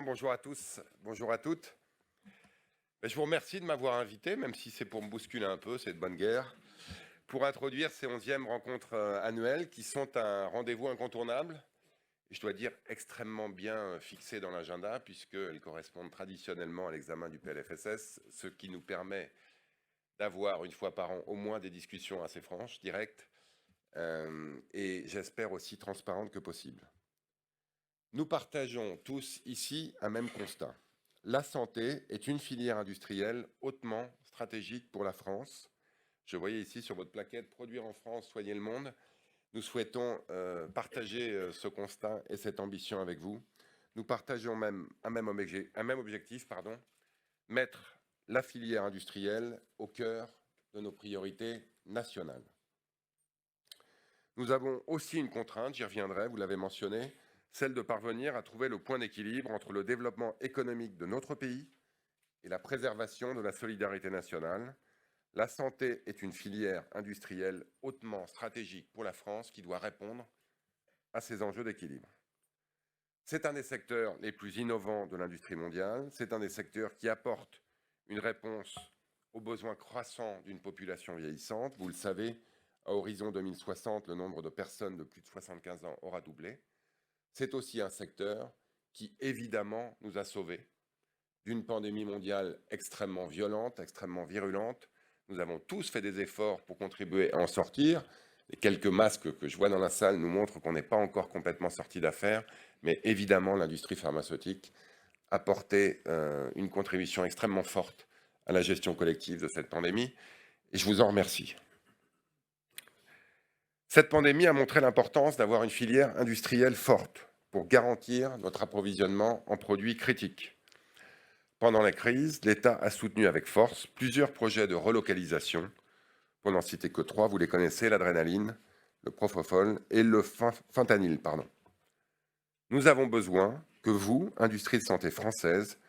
Bonjour à tous, bonjour à toutes. Je vous remercie de m'avoir invité, même si c'est pour me bousculer un peu, c'est de bonne guerre, pour introduire ces 11e rencontres annuelles qui sont un rendez-vous incontournable, et je dois dire extrêmement bien fixé dans l'agenda, puisqu'elles correspondent traditionnellement à l'examen du PLFSS, ce qui nous permet d'avoir une fois par an au moins des discussions assez franches, directes, et j'espère aussi transparentes que possible. Nous partageons tous ici un même constat. La santé est une filière industrielle hautement stratégique pour la France. Je voyais ici sur votre plaquette produire en France, soigner le monde. Nous souhaitons partager ce constat et cette ambition avec vous. Nous partageons même un même objectif, mettre la filière industrielle au cœur de nos priorités nationales. Nous avons aussi une contrainte, j'y reviendrai, vous l'avez mentionné, celle de parvenir à trouver le point d'équilibre entre le développement économique de notre pays et la préservation de la solidarité nationale. La santé est une filière industrielle hautement stratégique pour la France qui doit répondre à ces enjeux d'équilibre. C'est un des secteurs les plus innovants de l'industrie mondiale, c'est un des secteurs qui apporte une réponse aux besoins croissants d'une population vieillissante. Vous le savez, à horizon 2060, le nombre de personnes de plus de 75 ans aura doublé. C'est aussi un secteur qui, évidemment, nous a sauvés d'une pandémie mondiale extrêmement violente, extrêmement virulente. Nous avons tous fait des efforts pour contribuer à en sortir. Les quelques masques que je vois dans la salle nous montrent qu'on n'est pas encore complètement sorti d'affaire, mais évidemment, l'industrie pharmaceutique a porté une contribution extrêmement forte à la gestion collective de cette pandémie, et je vous en remercie. Cette pandémie a montré l'importance d'avoir une filière industrielle forte pour garantir notre approvisionnement en produits critiques. Pendant la crise, l'État a soutenu avec force plusieurs projets de relocalisation. Pour n'en citer que 3, vous les connaissez, l'adrénaline, le propofol et le fentanyl. Nous avons besoin que vous, industrie de santé française,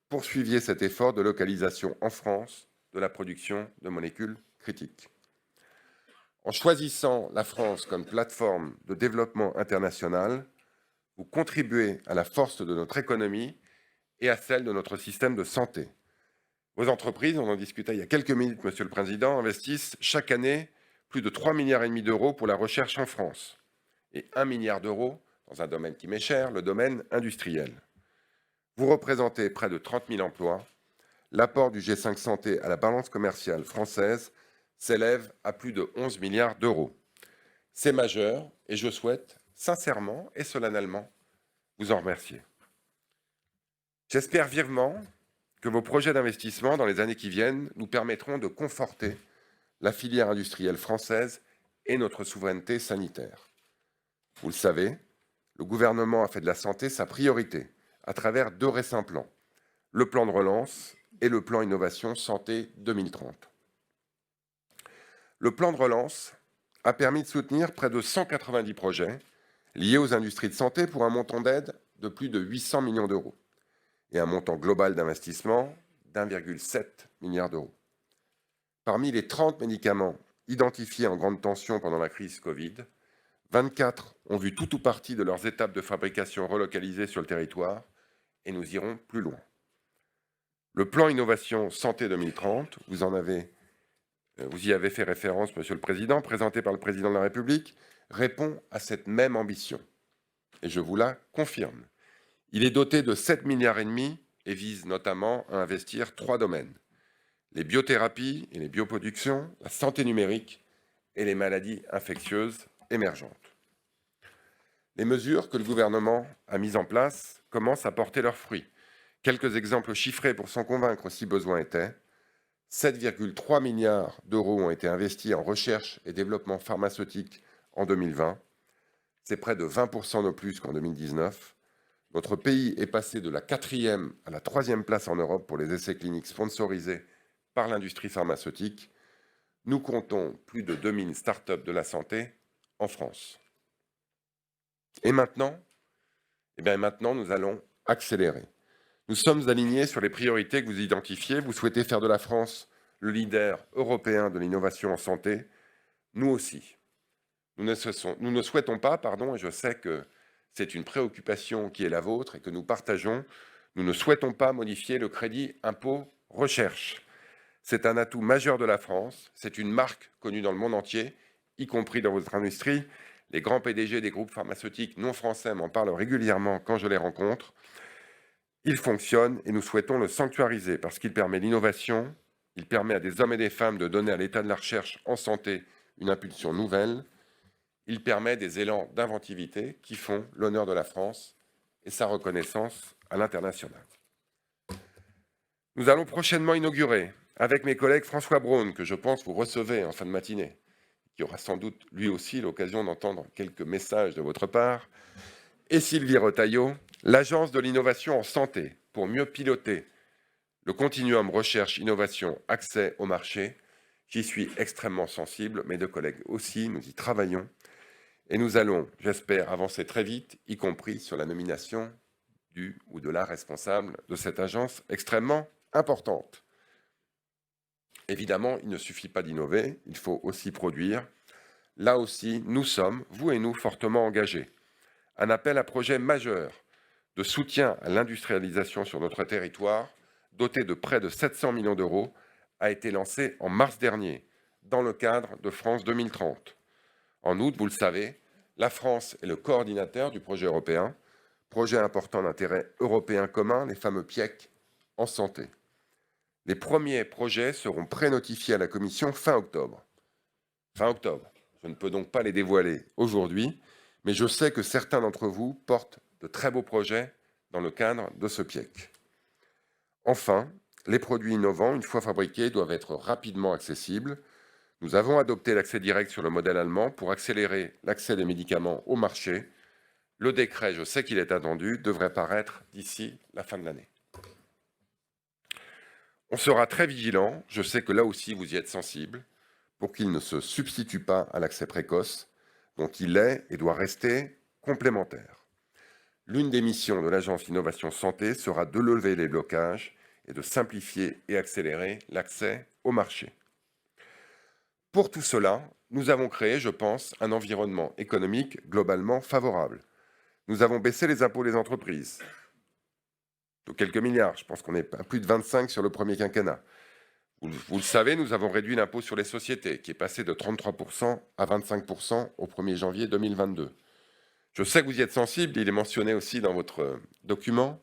poursuiviez cet effort de localisation en France de la production de molécules critiques. En choisissant la France comme plateforme de développement international, vous contribuez à la force de notre économie et à celle de notre système de santé. Vos entreprises, on en discutait il y a quelques minutes, Monsieur le Président, investissent chaque année plus de 3,5 milliards d'euros pour la recherche en France et 1 milliard d'euros dans un domaine qui m'est cher, le domaine industriel. Vous représentez près de 30 000 emplois. L'apport du G5 Santé à la balance commerciale française s'élève à plus de 11 milliards d'euros. C'est majeur et je souhaite sincèrement et solennellement vous en remercier. J'espère vivement que vos projets d'investissement dans les années qui viennent nous permettront de conforter la filière industrielle française et notre souveraineté sanitaire. Vous le savez, le gouvernement a fait de la santé sa priorité à travers 2 récents plans, le plan de relance et le plan Innovation Santé 2030. Le plan de relance a permis de soutenir près de 190 projets liés aux industries de santé pour un montant d'aide de plus de 800 millions d'euros et un montant global d'investissement d'1,7 milliard d'euros. Parmi les 30 médicaments identifiés en grande tension pendant la crise Covid, 24 ont vu tout ou partie de leurs étapes de fabrication relocalisées sur le territoire et nous irons plus loin. Le plan Innovation Santé 2030, vous y avez fait référence, Monsieur le Président, présenté par le Président de la République, répond à cette même ambition. Et je vous la confirme. Il est doté de 7,5 milliards et vise notamment à investir 3 domaines. Les biothérapies et les bioproductions, la santé numérique et les maladies infectieuses émergentes. Les mesures que le gouvernement a mises en place commencent à porter leurs fruits. Quelques exemples chiffrés pour s'en convaincre si besoin était. 7,3 milliards d'euros ont été investis en recherche et développement pharmaceutique en 2020. C'est près de 20% de plus qu'en 2019. Notre pays est passé de la 4e à la 3e place en Europe pour les essais cliniques sponsorisés par l'industrie pharmaceutique. Nous comptons plus de 2000 startups de la santé en France. Et maintenant, maintenant, nous allons accélérer. Nous sommes alignés sur les priorités que vous identifiez. Vous souhaitez faire de la France le leader européen de l'innovation en santé. Nous aussi. Nous ne souhaitons pas, et je sais que c'est une préoccupation qui est la vôtre et que nous partageons, Nous ne souhaitons pas modifier le crédit impôt recherche. C'est un atout majeur de la France, c'est une marque connue dans le monde entier, y compris dans votre industrie. Les grands PDG des groupes pharmaceutiques non français m'en parlent régulièrement quand je les rencontre. Il fonctionne et nous souhaitons le sanctuariser parce qu'il permet l'innovation, il permet à des hommes et des femmes de donner à l'état de la recherche en santé une impulsion nouvelle, il permet des élans d'inventivité qui font l'honneur de la France et sa reconnaissance à l'international. Nous allons prochainement inaugurer, avec mes collègues François Braun, que je pense vous recevez en fin de matinée, qui aura sans doute lui aussi l'occasion d'entendre quelques messages de votre part, et Sylvie Retailleau, l'Agence de l'innovation en santé, pour mieux piloter le continuum recherche, innovation, accès au marché. J'y suis extrêmement sensible, mes deux collègues aussi, nous y travaillons, et nous allons, j'espère, avancer très vite, y compris sur la nomination du ou de la responsable de cette agence extrêmement importante. Évidemment, il ne suffit pas d'innover, il faut aussi produire. Là aussi, nous sommes, vous et nous, fortement engagés. Un appel à projet majeur de soutien à l'industrialisation sur notre territoire, doté de près de 700 millions d'euros, a été lancé en mars dernier, dans le cadre de France 2030. En outre, vous le savez, la France est le coordinateur du projet européen, projet important d'intérêt européen commun, les fameux PIEC, en santé. Les premiers projets seront pré-notifiés à la Commission fin octobre. Fin octobre. Je ne peux donc pas les dévoiler aujourd'hui, mais je sais que certains d'entre vous portent de très beaux projets dans le cadre de ce PIEC. Enfin, les produits innovants, une fois fabriqués, doivent être rapidement accessibles. Nous avons adopté l'accès direct sur le modèle allemand pour accélérer l'accès des médicaments au marché. Le décret, je sais qu'il est attendu, devrait paraître d'ici la fin de l'année. On sera très vigilant, je sais que là aussi vous y êtes sensible, pour qu'il ne se substitue pas à l'accès précoce, dont il est et doit rester complémentaire. L'une des missions de l'Agence Innovation Santé sera de lever les blocages et de simplifier et accélérer l'accès au marché. Pour tout cela, nous avons créé, je pense, un environnement économique globalement favorable. Nous avons baissé les impôts des entreprises de quelques milliards, je pense qu'on est à plus de 25 sur le premier quinquennat. Vous le savez, nous avons réduit l'impôt sur les sociétés, qui est passé de 33% à 25% au 1er janvier 2022. Je sais que vous y êtes sensible, il est mentionné aussi dans votre document.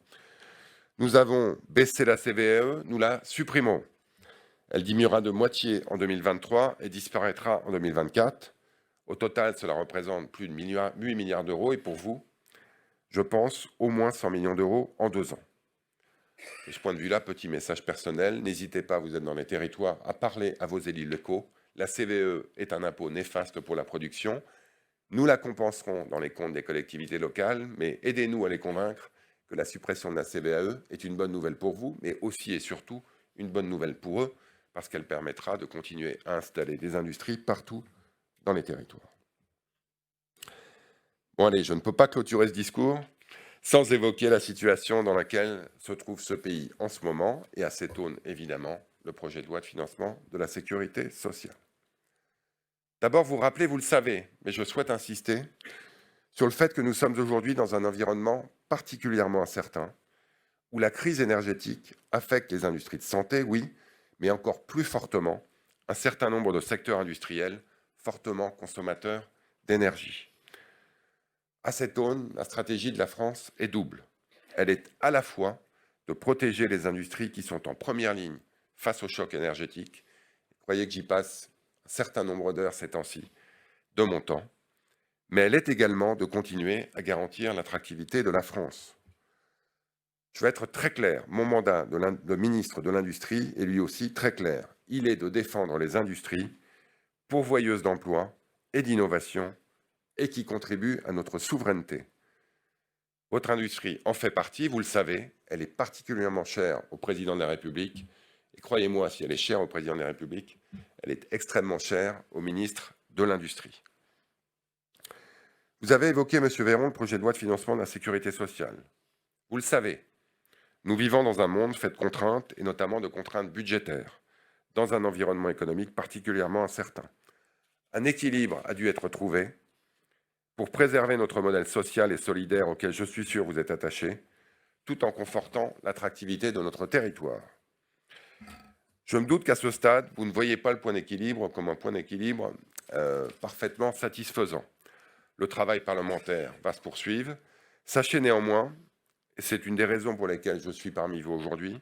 Nous avons baissé la CVAE, nous la supprimons. Elle diminuera de moitié en 2023 et disparaîtra en 2024. Au total, cela représente plus de 8 milliards d'euros et pour vous, je pense, au moins 100 millions d'euros en 2 ans. De ce point de vue-là, petit message personnel, n'hésitez pas, vous êtes dans les territoires, à parler à vos élus locaux. La CVE est un impôt néfaste pour la production. Nous la compenserons dans les comptes des collectivités locales, mais aidez-nous à les convaincre que la suppression de la CVAE est une bonne nouvelle pour vous, mais aussi et surtout une bonne nouvelle pour eux, parce qu'elle permettra de continuer à installer des industries partout dans les territoires. Bon allez, je ne peux pas clôturer ce discours sans évoquer la situation dans laquelle se trouve ce pays en ce moment, et à cette aune, évidemment, le projet de loi de financement de la sécurité sociale. D'abord, vous rappelez, vous le savez, mais je souhaite insister sur le fait que nous sommes aujourd'hui dans un environnement particulièrement incertain, où la crise énergétique affecte les industries de santé, oui, mais encore plus fortement un certain nombre de secteurs industriels fortement consommateurs d'énergie. À cette aune, la stratégie de la France est double. Elle est à la fois de protéger les industries qui sont en première ligne face au choc énergétique. Croyez que j'y passe un certain nombre d'heures ces temps-ci de mon temps, mais elle est également de continuer à garantir l'attractivité de la France. Je vais être très clair, mon mandat de ministre de l'Industrie est lui aussi très clair. Il est de défendre les industries pourvoyeuses d'emplois et d'innovation et qui contribuent à notre souveraineté. Votre industrie en fait partie, vous le savez, elle est particulièrement chère au président de la République. Et croyez-moi, si elle est chère au président de la République, elle est extrêmement chère au ministre de l'Industrie. Vous avez évoqué, M. Véron, le projet de loi de financement de la sécurité sociale. Vous le savez, nous vivons dans un monde fait de contraintes, et notamment de contraintes budgétaires, dans un environnement économique particulièrement incertain. Un équilibre a dû être trouvé pour préserver notre modèle social et solidaire auquel je suis sûr vous êtes attachés, tout en confortant l'attractivité de notre territoire. Je me doute qu'à ce stade, vous ne voyez pas le point d'équilibre comme un point d'équilibre parfaitement satisfaisant. Le travail parlementaire va se poursuivre. Sachez néanmoins, et c'est une des raisons pour lesquelles je suis parmi vous aujourd'hui,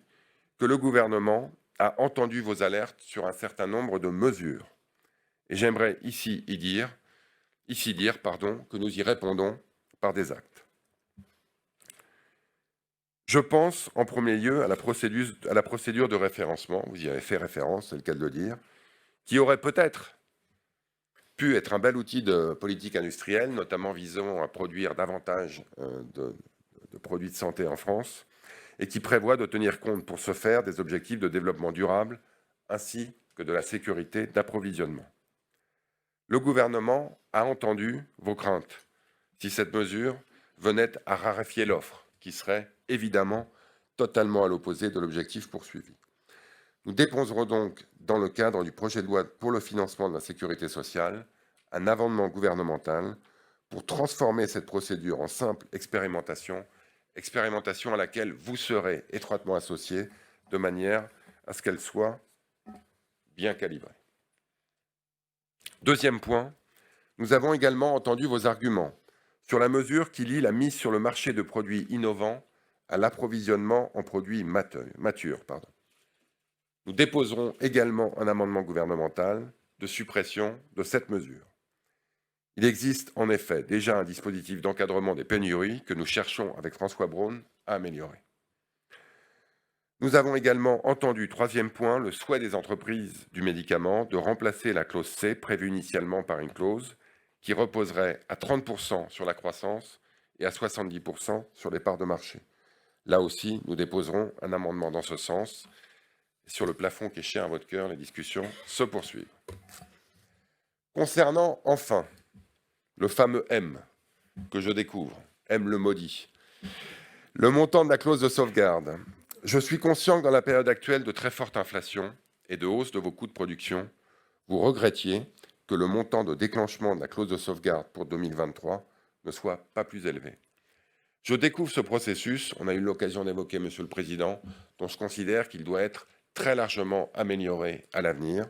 que le gouvernement a entendu vos alertes sur un certain nombre de mesures. Et j'aimerais ici dire que nous y répondons par des actes. Je pense en premier lieu à la procédure de référencement, vous y avez fait référence, c'est le cas de le dire, qui aurait peut-être pu être un bel outil de politique industrielle, notamment visant à produire davantage de produits de santé en France, et qui prévoit de tenir compte pour ce faire des objectifs de développement durable ainsi que de la sécurité d'approvisionnement. Le gouvernement a entendu vos craintes si cette mesure venait à raréfier l'offre, qui serait évidemment totalement à l'opposé de l'objectif poursuivi. Nous déposerons donc, dans le cadre du projet de loi pour le financement de la sécurité sociale, un amendement gouvernemental pour transformer cette procédure en simple expérimentation à laquelle vous serez étroitement associés, de manière à ce qu'elle soit bien calibrée. Deuxième point, nous avons également entendu vos arguments sur la mesure qui lie la mise sur le marché de produits innovants à l'approvisionnement en produits matures. Nous déposerons également un amendement gouvernemental de suppression de cette mesure. Il existe en effet déjà un dispositif d'encadrement des pénuries que nous cherchons avec François Braun à améliorer. Nous avons également entendu, troisième point, le souhait des entreprises du médicament de remplacer la clause C prévue initialement par une clause qui reposerait à 30% sur la croissance et à 70% sur les parts de marché. Là aussi, nous déposerons un amendement dans ce sens. Sur le plafond qui est cher à votre cœur, les discussions se poursuivent. Concernant enfin le fameux M que je découvre, M le maudit, le montant de la clause de sauvegarde. Je suis conscient que dans la période actuelle de très forte inflation et de hausse de vos coûts de production, vous regrettiez que le montant de déclenchement de la clause de sauvegarde pour 2023 ne soit pas plus élevé. Je découvre ce processus, on a eu l'occasion d'évoquer, Monsieur le Président, dont je considère qu'il doit être très largement amélioré à l'avenir.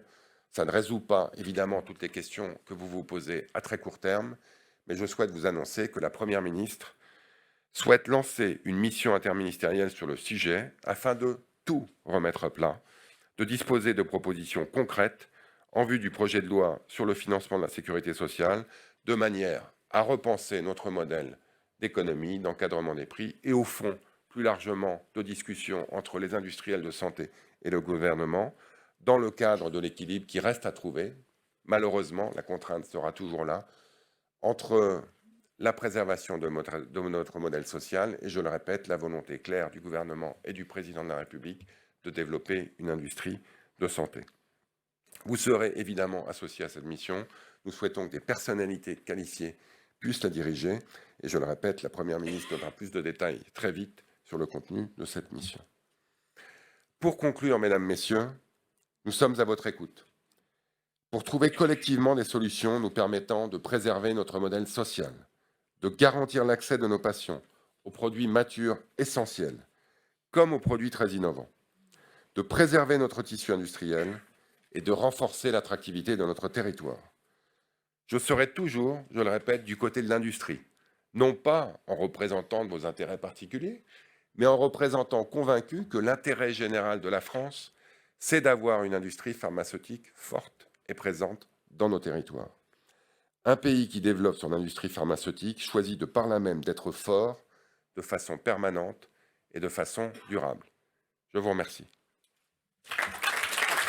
Ça ne résout pas, évidemment, toutes les questions que vous vous posez à très court terme, mais je souhaite vous annoncer que la Première ministre souhaite lancer une mission interministérielle sur le sujet afin de tout remettre à plat, de disposer de propositions concrètes en vue du projet de loi sur le financement de la sécurité sociale, de manière à repenser notre modèle d'économie, d'encadrement des prix et au fond, plus largement, de discussion entre les industriels de santé et le gouvernement dans le cadre de l'équilibre qui reste à trouver. Malheureusement, la contrainte sera toujours là entre la préservation de notre modèle social et, je le répète, la volonté claire du gouvernement et du président de la République de développer une industrie de santé. Vous serez évidemment associés à cette mission. Nous souhaitons que des personnalités qualifiées puissent la diriger. Et je le répète, la Première ministre donnera plus de détails très vite sur le contenu de cette mission. Pour conclure, Mesdames, Messieurs, nous sommes à votre écoute pour trouver collectivement des solutions nous permettant de préserver notre modèle social, de garantir l'accès de nos patients aux produits matures essentiels, comme aux produits très innovants, de préserver notre tissu industriel et de renforcer l'attractivité de notre territoire. Je serai toujours, je le répète, du côté de l'industrie, non pas en représentant de vos intérêts particuliers, mais en représentant convaincu que l'intérêt général de la France, c'est d'avoir une industrie pharmaceutique forte et présente dans nos territoires. Un pays qui développe son industrie pharmaceutique choisit de par là même d'être fort de façon permanente et de façon durable. Je vous remercie.